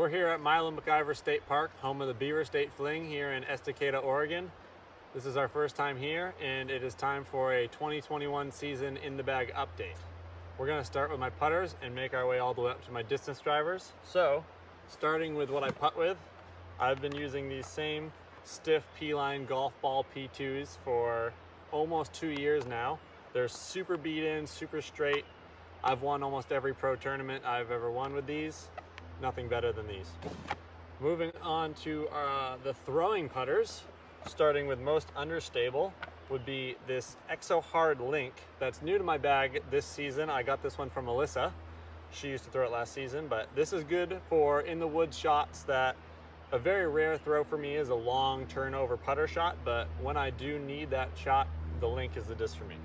we're here at Milo McIver State Park, home of the Beaver State Fling here in Estacada, Oregon. This is our first time here, and it is time for a 2021 season in the bag update. We're going to start with my putters and make our way all the way up to my distance drivers. So, starting with what I putt with, I've been using these same stiff P-line golf ball P2s for almost 2 years now. They're super beat in, super straight. I've won almost every pro tournament I've ever won with these. Nothing better than these. Moving on to the throwing putters, starting with most understable, would be this Exo Hard Link that's new to my bag this season. I got this one from Alyssa. She used to throw it last season, but this is good for in the woods shots that a very rare throw for me is a long turnover putter shot, but when I do need that shot, the Link is the disc for me.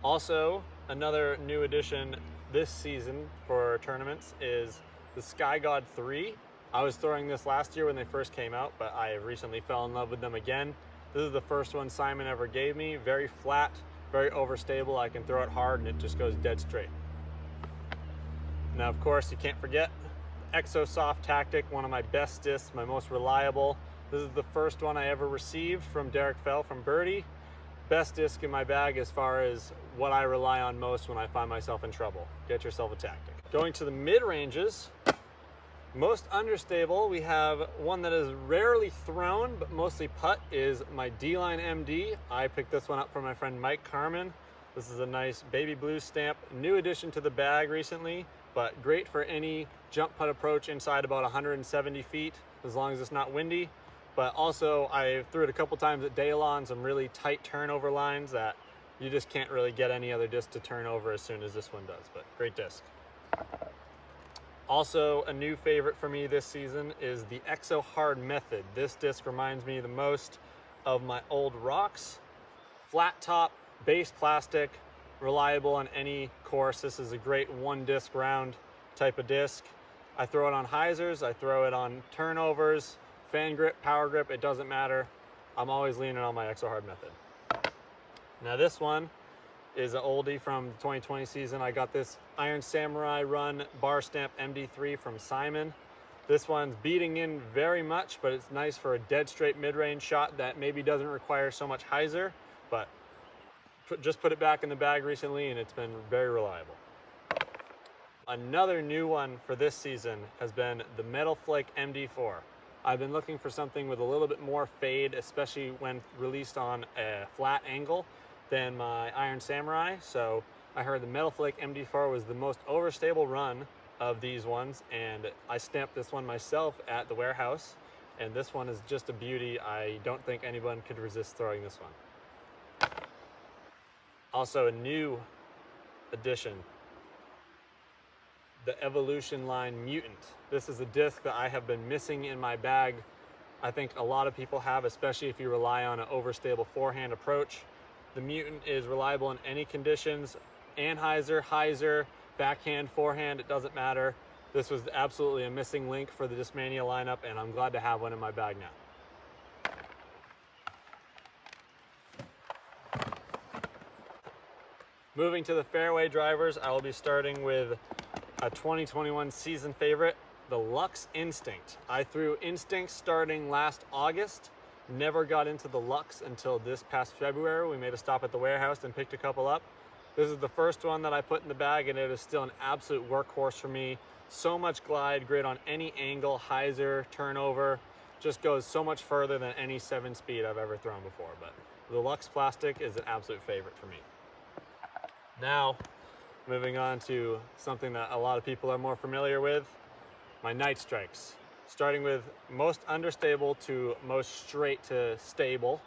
Also, another new addition this season for tournaments is the Sky God 3. I was throwing this last year when they first came out, but I recently fell in love with them again. This is the first one Simon ever gave me. Very flat, very overstable. I can throw it hard and it just goes dead straight. Now, of course, you can't forget Exo Soft Tactic, one of my best discs, my most reliable. This is the first one I ever received from Derek Fell from Birdie. Best disc in my bag as far as what I rely on most when I find myself in trouble. Get yourself a Tactic. Going to the mid-ranges, most understable, we have one that is rarely thrown, but mostly putt, is my D-Line MD. I picked this one up from my friend Mike Carmen. This is a nice baby blue stamp, new addition to the bag recently, but great for any jump putt approach inside about 170 feet, as long as it's not windy. But also, I threw it a couple times at Dale on some really tight turnover lines that you just can't really get any other disc to turn over as soon as this one does, but great disc. Also, a new favorite for me this season is the Exo Hard Method. This disc reminds me the most of my old rocks. Flat top, base plastic, reliable on any course. This is a great one disc round type of disc. I throw it on hyzers, I throw it on turnovers, fan grip, power grip, it doesn't matter. I'm always leaning on my Exo Hard Method. Now this one is an oldie from the 2020 season. I got this Iron Samurai Run Bar Stamp MD3 from Simon. This one's beating in very much, but it's nice for a dead straight mid-range shot that maybe doesn't require so much hyzer, but just put it back in the bag recently and it's been very reliable. Another new one for this season has been the Metal Flake MD4. I've been looking for something with a little bit more fade, especially when released on a flat angle, than my Iron Samurai. So I heard the Metal Flake MD4 was the most overstable run of these ones, and I stamped this one myself at the warehouse, and this one is just a beauty. I don't think anyone could resist throwing this one. Also, a new addition, the Evolution Line Mutant. This is a disc that I have been missing in my bag. I think a lot of people have, especially if you rely on an overstable forehand approach. The Mutant is reliable in any conditions, anhyzer, hyzer, backhand, forehand, it doesn't matter. This was absolutely a missing link for the Discmania lineup, and I'm glad to have one in my bag now. Moving to the Fairway Drivers, I will be starting with a 2021 season favorite, the Lux Instinct. I threw Instinct starting last August. Never got into the Lux until this past February. We made a stop at the warehouse and picked a couple up. This is the first one that I put in the bag, and it is still an absolute workhorse for me. So much glide, great on any angle, hyzer, turnover. Just goes so much further than any 7-speed I've ever thrown before. But the Lux plastic is an absolute favorite for me. Now, moving on to something that a lot of people are more familiar with, my Night Strikes. Starting with most understable to most straight to stable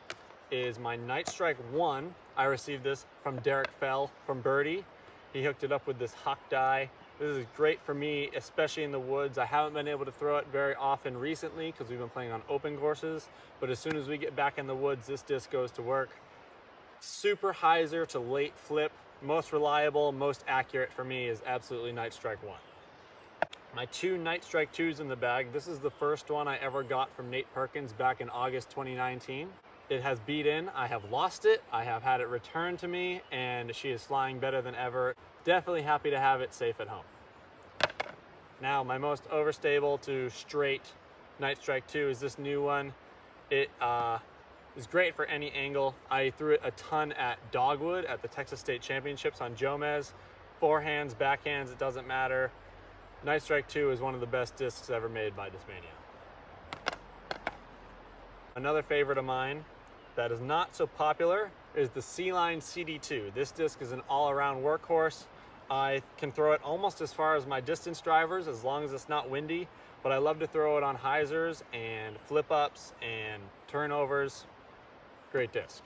is my Night Strike 1. I received this from Derek Fell from Birdie. He hooked it up with this Huck die. This is great for me, especially in the woods. I haven't been able to throw it very often recently because we've been playing on open courses, but as soon as we get back in the woods, this disc goes to work. Super hyzer to late flip. Most reliable, most accurate for me is absolutely Night Strike 1. My two Night Strike 2s in the bag. This is the first one I ever got from Nate Perkins back in August 2019. It has beat in. I have lost it. I have had it returned to me, and she is flying better than ever. Definitely happy to have it safe at home. Now, my most overstable to straight Night Strike 2 is this new one. It is great for any angle. I threw it a ton at Dogwood at the Texas State Championships on Jomez. Forehands, backhands, it doesn't matter. Night Strike 2 is one of the best discs ever made by Discmania. Another favorite of mine that is not so popular is the C-Line CD2. This disc is an all-around workhorse. I can throw it almost as far as my distance drivers as long as it's not windy, but I love to throw it on hyzers and flip-ups and turnovers. Great disc.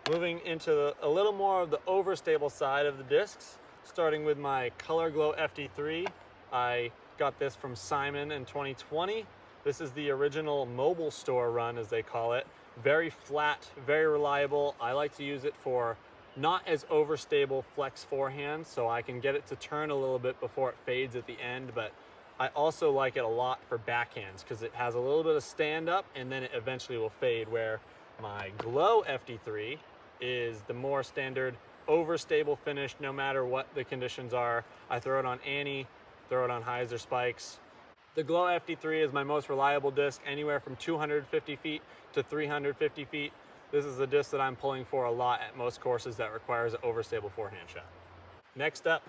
Moving into a little more of the overstable side of the discs, starting with my Color Glow FD3. I got this from Simon in 2020. This is the original mobile store run, as they call it. Very flat, very reliable. I like to use it for not as overstable flex forehand, so I can get it to turn a little bit before it fades at the end, but I also like it a lot for backhands because it has a little bit of stand up and then it eventually will fade, where my Glow FD3 is the more standard overstable finish no matter what the conditions are. I throw it on Annie, throw it on hyzer spikes. The Glow FD3 is my most reliable disc, anywhere from 250 feet to 350 feet. This is a disc that I'm pulling for a lot at most courses that requires an overstable forehand shot. Next up,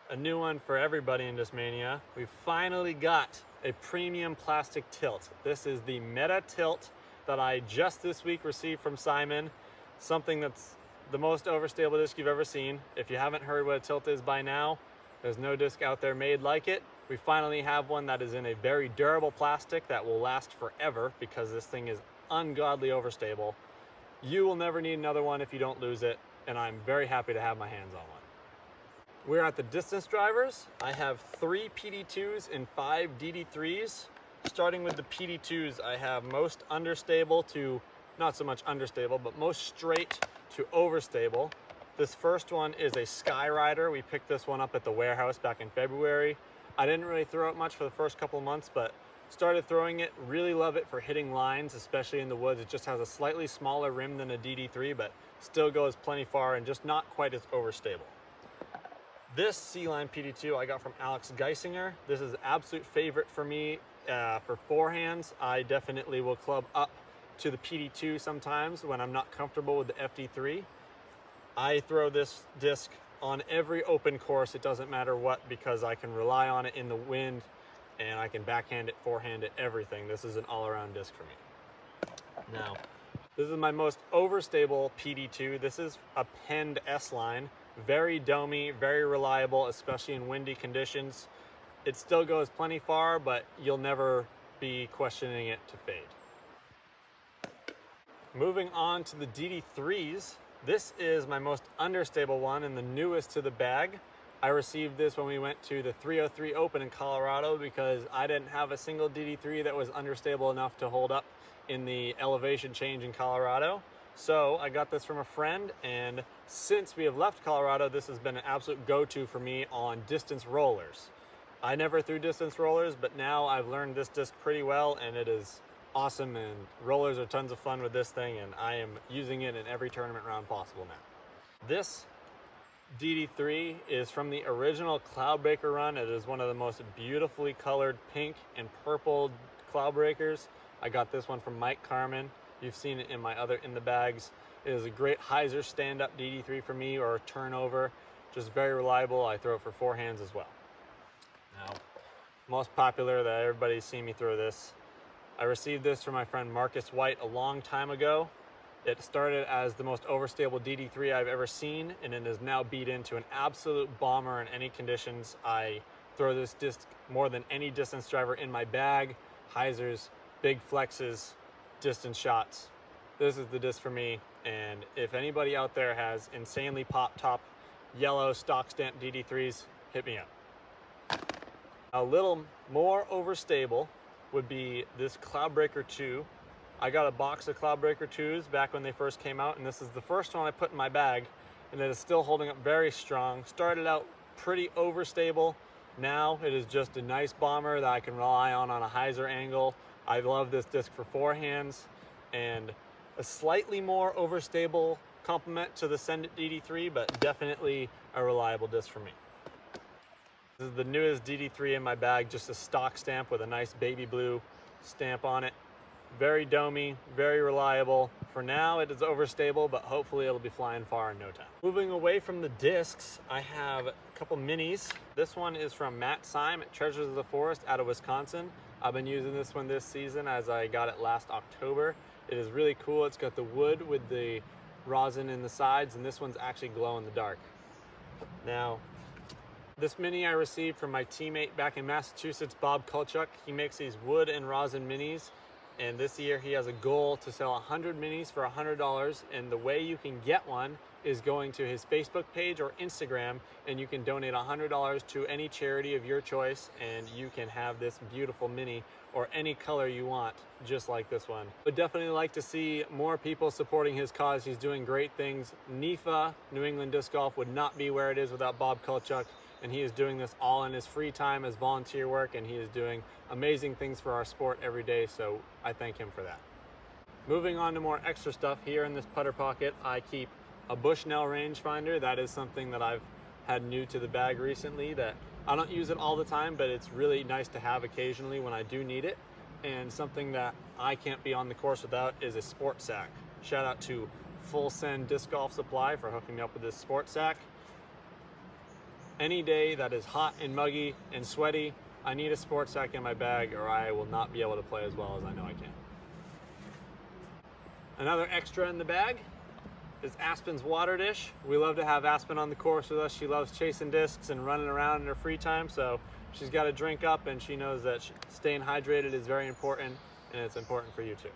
a new one for everybody in Discmania. We finally got a premium plastic tilt. This is the Meta Tilt that I just this week received from Simon. Something that's the most overstable disc you've ever seen. If you haven't heard what a tilt is by now, there's no disc out there made like it. We finally have one that is in a very durable plastic that will last forever because this thing is ungodly overstable. You will never need another one if you don't lose it, and I'm very happy to have my hands on one. We're at the distance drivers. I have 3 PD2s and 5 DD3s. Starting with the PD2s, I have most understable to, not so much understable, but most straight to overstable. This first one is a Skyrider. We picked this one up at the warehouse back in February. I didn't really throw it much for the first couple of months, but started throwing it. Really love it for hitting lines, especially in the woods. It just has a slightly smaller rim than a DD3, but still goes plenty far and just not quite as overstable. This C-Line PD2 I got from Alex Geisinger. This is an absolute favorite for me for forehands. I definitely will club up to the PD2 sometimes when I'm not comfortable with the FD3. I throw this disc on every open course, it doesn't matter what, because I can rely on it in the wind and I can backhand it, forehand it, everything. This is an all-around disc for me. Now, this is my most overstable PD2. This is a penned S-line. Very domey, very reliable, especially in windy conditions. It still goes plenty far, but you'll never be questioning it to fade. Moving on to the DD3s. This is my most understable one and the newest to the bag. I received this when we went to the 303 Open in Colorado because I didn't have a single DD3 that was understable enough to hold up in the elevation change in Colorado. So I got this from a friend, and since we have left Colorado, this has been an absolute go-to for me on distance rollers. I never threw distance rollers, but now I've learned this disc pretty well, and it is awesome, and rollers are tons of fun with this thing, and I am using it in every tournament round possible now. This DD3 is from the original Cloudbreaker run. It is one of the most beautifully colored pink and purple Cloudbreakers. I got this one from Mike Carmen. You've seen it in my other in the bags. It is a great hyzer stand-up DD3 for me, or a turnover. Just very reliable. I throw it for forehands as well. Now, most popular that everybody's seen me throw this. I received this from my friend Marcus White a long time ago. It started as the most overstable DD3 I've ever seen, and it is now beat into an absolute bomber in any conditions. I throw this disc more than any distance driver in my bag. Hyzers, big flexes, distance shots. This is the disc for me, and if anybody out there has insanely pop top yellow stock stamp DD3s, hit me up. A little more overstable would be this Cloudbreaker II. I got a box of Cloudbreaker IIs back when they first came out, and this is the first one I put in my bag, and it is still holding up very strong. Started out pretty overstable. Now it is just a nice bomber that I can rely on a hyzer angle. I love this disc for forehands, and a slightly more overstable complement to the Send It DD3, but definitely a reliable disc for me. This is the newest DD3 in my bag, just a stock stamp with a nice baby blue stamp on it. Very domey, very reliable. For now, it is overstable, but hopefully it'll be flying far in no time. Moving away from the discs, I have a couple minis. This one is from Matt Syme at Treasures of the Forest out of Wisconsin. I've been using this one this season as I got it last October. It is really cool. It's got the wood with the rosin in the sides, and this one's actually glow in the dark. Now, this mini I received from my teammate back in Massachusetts, Bob Kulchuk. He makes these wood and rosin minis, and this year he has a goal to sell 100 minis for $100, and the way you can get one is going to his Facebook page or Instagram, and you can donate $100 to any charity of your choice, and you can have this beautiful mini or any color you want, just like this one. Would definitely like to see more people supporting his cause. He's doing great things. NEFA, New England Disc Golf, would not be where it is without Bob Kulchuk, and he is doing this all in his free time as volunteer work, and he is doing amazing things for our sport every day, so I thank him for that. Moving on to more extra stuff, here in this putter pocket, I keep a Bushnell rangefinder. That is something that I've had new to the bag recently, that I don't use it all the time, but it's really nice to have occasionally when I do need it. And something that I can't be on the course without is a sport sack. Shout out to Full Send Disc Golf Supply for hooking me up with this sport sack. Any day that is hot and muggy and sweaty, I need a sport sack in my bag or I will not be able to play as well as I know I can. Another extra in the bag is Aspen's water dish. We love to have Aspen on the course with us. She loves chasing discs and running around in her free time, so she's got to drink up, and she knows that staying hydrated is very important, and it's important for you too.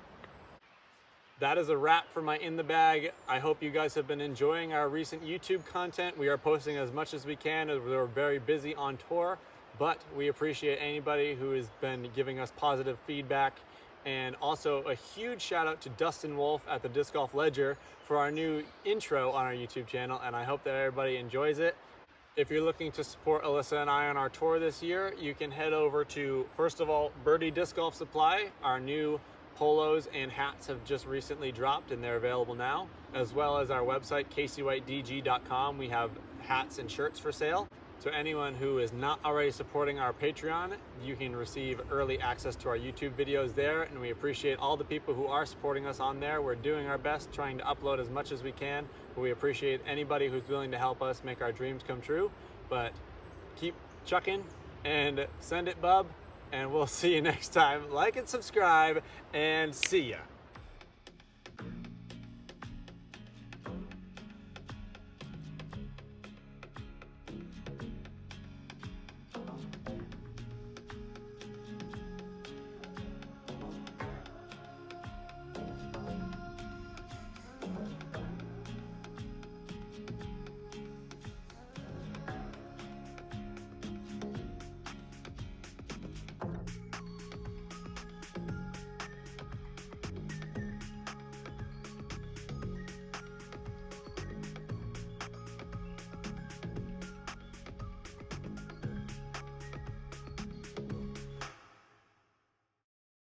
That is a wrap for my in the bag. I hope you guys have been enjoying our recent YouTube content. We are posting as much as we can as we're very busy on tour, but we appreciate anybody who has been giving us positive feedback. And also a huge shout out to Dustin Wolf at the Disc Golf Ledger for our new intro on our YouTube channel, and I hope that everybody enjoys it. If you're looking to support Alyssa and I on our tour this year, you can head over to, first of all, Birdie Disc Golf Supply. Our new polos and hats have just recently dropped and they're available now, as well as our website, caseywhitedg.com. We have hats and shirts for sale. So anyone who is not already supporting our Patreon, you can receive early access to our YouTube videos there, and we appreciate all the people who are supporting us on there. We're doing our best trying to upload as much as we can, but we appreciate anybody who's willing to help us make our dreams come true. But keep chucking and send it, bub, and we'll see you next time. Like and subscribe, and see ya.